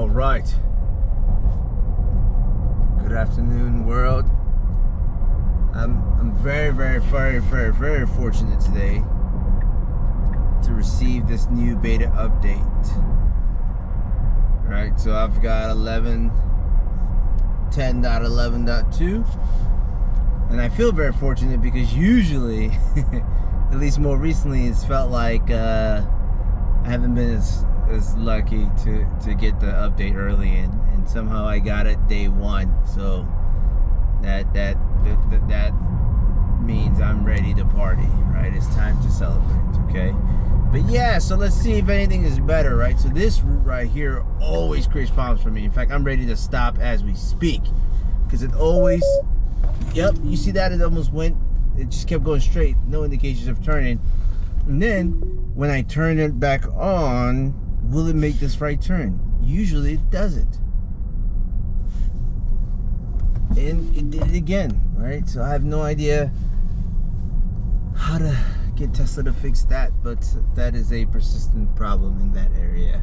All right. Good afternoon, world. I'm very fortunate today to receive this new beta update. All right, so I've got 10.11.2, and I feel very fortunate because usually, at least more recently, it's felt like I haven't been as lucky to get the update early, and somehow I got it day one. So that means I'm ready to party, right? It's time to celebrate, okay? But yeah, so let's see if anything is better, right? So this route right here always creates problems for me. In fact, I'm ready to stop as we speak because it always, yep, you see that? It almost went, it just kept going straight, no indications of turning. And then when I turn it back on, will it make this right turn? Usually it doesn't. And it did it again, right? So I have no idea how to get Tesla to fix that, but that is a persistent problem in that area.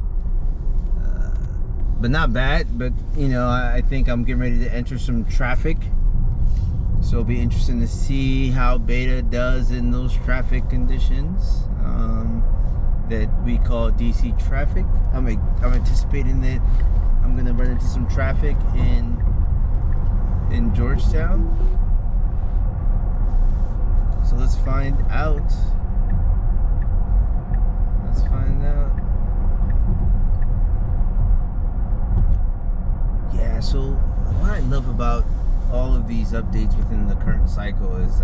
But not bad, but you know, I think I'm getting ready to enter some traffic. So it'll be interesting to see how beta does in those traffic conditions that we call DC traffic. I'm anticipating that I'm gonna run into some traffic in Georgetown. So let's find out. Let's find out. Yeah, so what I love about all of these updates within the current cycle is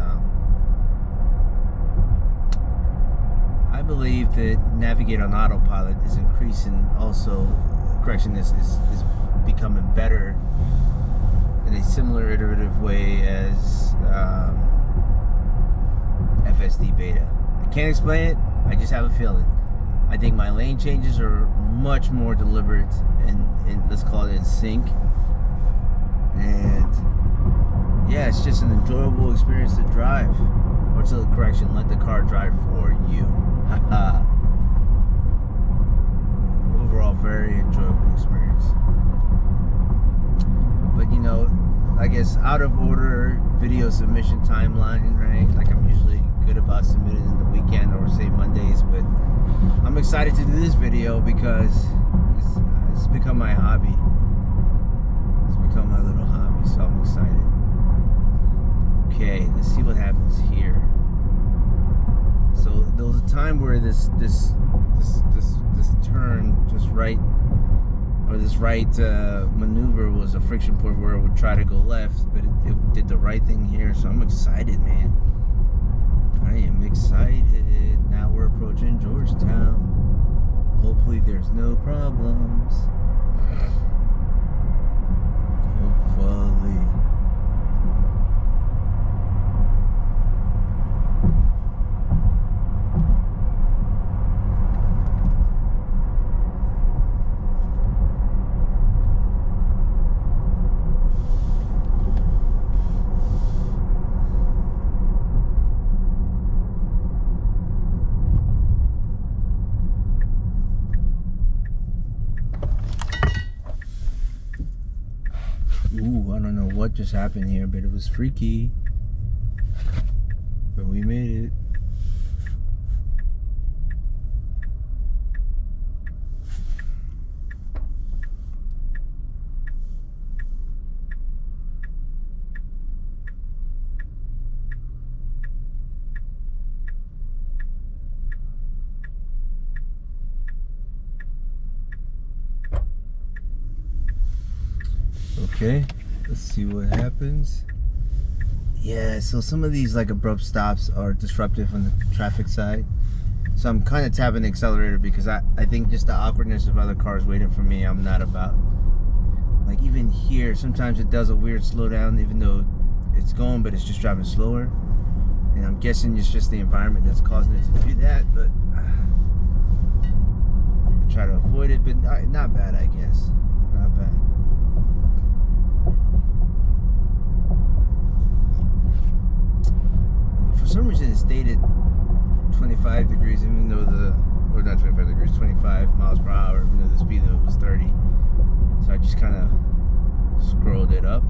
I believe that Navigate on Autopilot is increasing also. Correction, is becoming better in a similar iterative way as FSD beta. I can't explain it, I just have a feeling. I think my lane changes are much more deliberate and let's call it in sync. And yeah, it's just an enjoyable experience to drive. Or to correction, let the car drive for you. Overall, very enjoyable experience. But you know, I guess out of order video submission timeline, right? Like I'm usually good about submitting in the weekend or say Mondays, but I'm excited to do this video because it's become my hobby. It's become my little hobby, so I'm excited. Okay, let's see what happens here. So there was a time where this turn just right, or this right maneuver was a friction point where it would try to go left, but it did the right thing here. So I'm excited, man. I am excited. Now we're approaching Georgetown. Hopefully there's no problems. Hopefully. Ooh, I don't know what just happened here, but it was freaky. But we made it. Okay, let's see what happens. Yeah, so some of these like abrupt stops are disruptive on the traffic side. So I'm kind of tapping the accelerator because I think just the awkwardness of other cars waiting for me, I'm not about. Like even here, sometimes it does a weird slowdown even though it's going, but it's just driving slower. And I'm guessing it's just the environment that's causing it to do that, but I try to avoid it, but not bad, I guess. Not bad. For some reason it stayed at 25 degrees even though or not 25 degrees, 25 miles per hour, even though the speed limit was 30. scrolled it up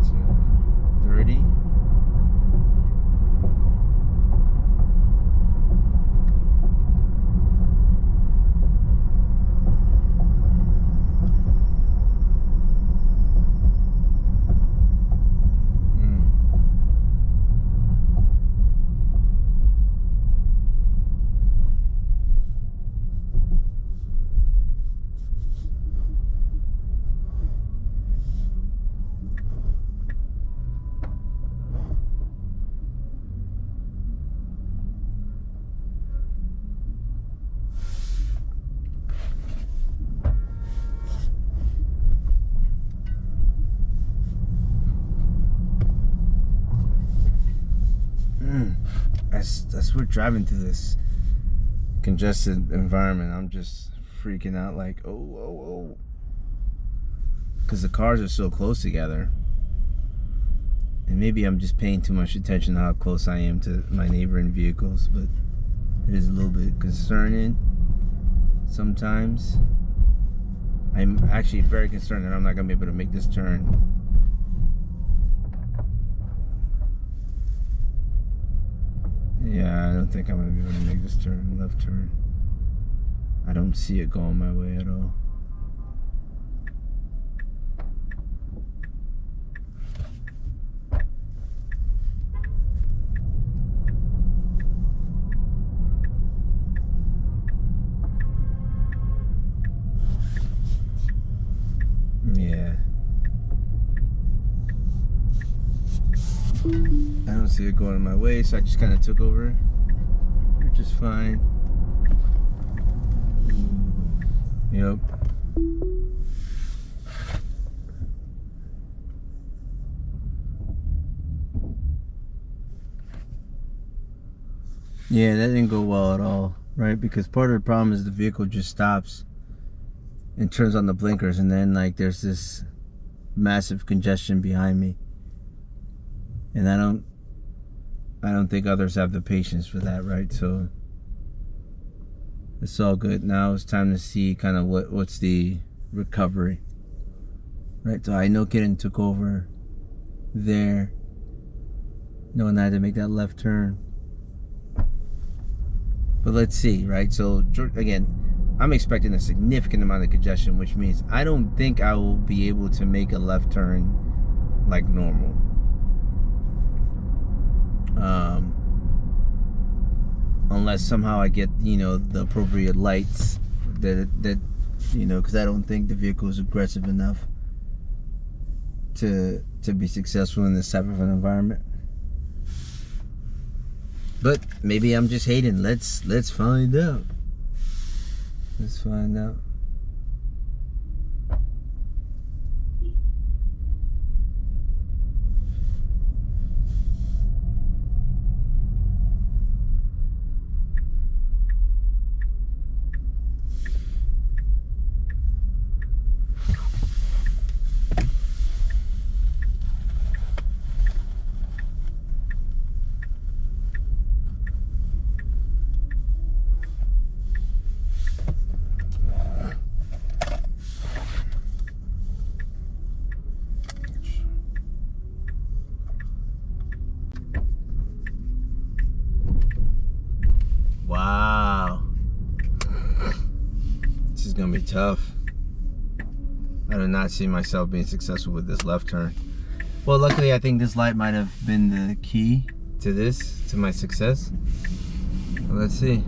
to 30. As we're driving through this congested environment, I'm just freaking out like, oh, because the cars are so close together. And maybe I'm just paying too much attention to how close I am to my neighboring vehicles, but it is a little bit concerning sometimes. I'm actually very concerned that I'm not going to be able to make this turn. Yeah, I don't think I'm going to be able to make this turn, left turn. I don't see it going my way at all. Yeah. I don't see it going my way, so I just kind of took over, which is fine. Yep. Yeah, that didn't go well at all, right? Because part of the problem is the vehicle just stops and turns on the blinkers, and then like there's this massive congestion behind me, and I don't think others have the patience for that, right? So it's all good. Now it's time to see kind of what's the recovery, right? So I know Kitten took over there, knowing I had to make that left turn. But let's see, right? So again, I'm expecting a significant amount of congestion, which means I don't think I will be able to make a left turn like normal. Unless somehow I get, the appropriate lights that because I don't think the vehicle is aggressive enough to be successful in this type of an environment. But maybe I'm just hating. Let's find out. Let's find out. Wow. This is gonna be tough. I do not see myself being successful with this left turn. Well, luckily I think this light might have been the key to my success. Well, let's see.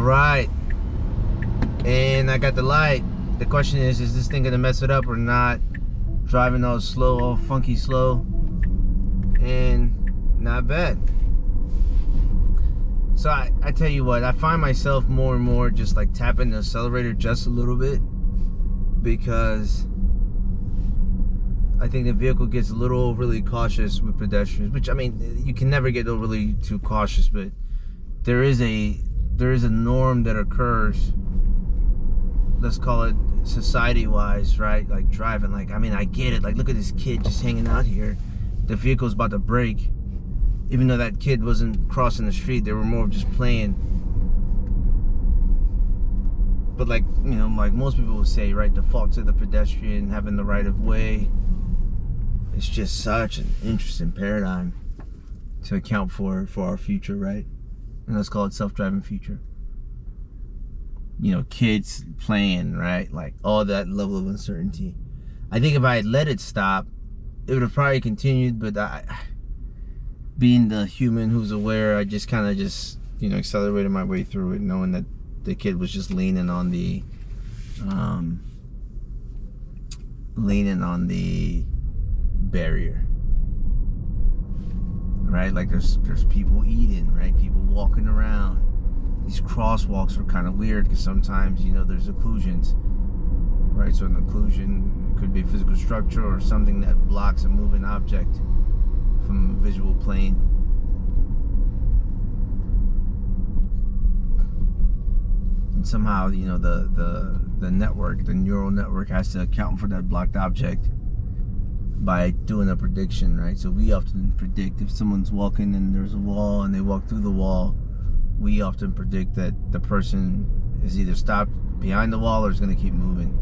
right. And I got the light. The question is this thing gonna mess it up or not? Driving all slow, all funky slow. And not bad. So I tell you what, I find myself more and more just like tapping the accelerator just a little bit, because I think the vehicle gets a little overly cautious with pedestrians, which, I mean, you can never get overly too cautious, but there is a norm that occurs, let's call it society-wise, right? Like driving, like, I mean, I get it. Like, look at this kid just hanging out here. The vehicle's about to brake. Even though that kid wasn't crossing the street, they were more of just playing. But like, you know, like most people will say, right, default to the pedestrian having the right of way. It's just such an interesting paradigm to account for our future, right? And let's call it self-driving future. You know, kids playing, right? Like all that level of uncertainty. I think if I had let it stop, it would have probably continued, but being the human who's aware, I just kind of you know, accelerated my way through it, knowing that the kid was just leaning on the barrier, right? Like there's people eating, right? People walking around. These crosswalks are kind of weird because sometimes, you know, there's occlusions, right? So an occlusion could be a physical structure or something that blocks a moving object from a visual plane. And somehow, you know, the network, the neural network, has to account for that blocked object by doing a prediction, right? So we often predict if someone's walking and there's a wall and they walk through the wall, we often predict that the person is either stopped behind the wall or is going to keep moving.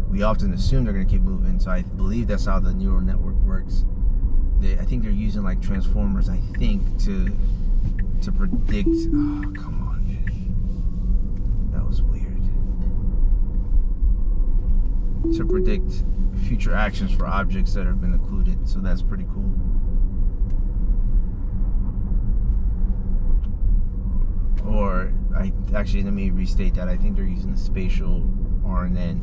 We often assume they're going to keep moving, so I believe that's how the neural network works. I think they're using like transformers, I think, to predict. Oh, come on, man. That was weird. To predict future actions for objects that have been occluded, so that's pretty cool. Or, actually, let me restate that. I think they're using the spatial RNN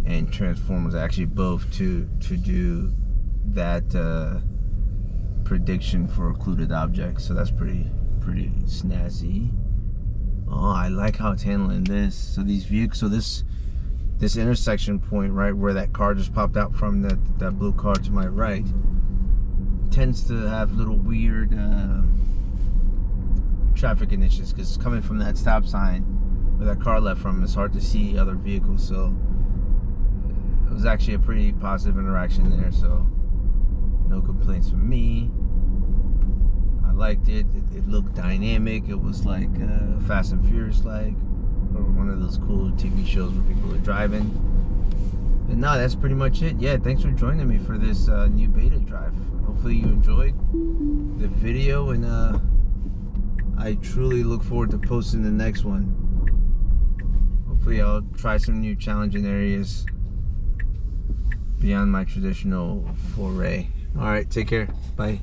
and transformers, actually both, to do that prediction for occluded objects. So that's pretty snazzy. Oh, I like how it's handling this. So these vehicles, so this intersection point, right, where that car just popped out from, that blue car to my right, tends to have little weird traffic initiatives, because coming from that stop sign where that car left from, it's hard to see other vehicles. So it was actually a pretty positive interaction there, so no complaints from me. I liked it. It looked dynamic. It was like Fast and Furious like, or one of those cool TV shows where people are driving. But no, that's pretty much it. Yeah, thanks for joining me for this new beta drive. Hopefully you enjoyed the video, and I truly look forward to posting the next one. Hopefully I'll try some new challenging areas beyond my traditional foray. All right, take care. Bye.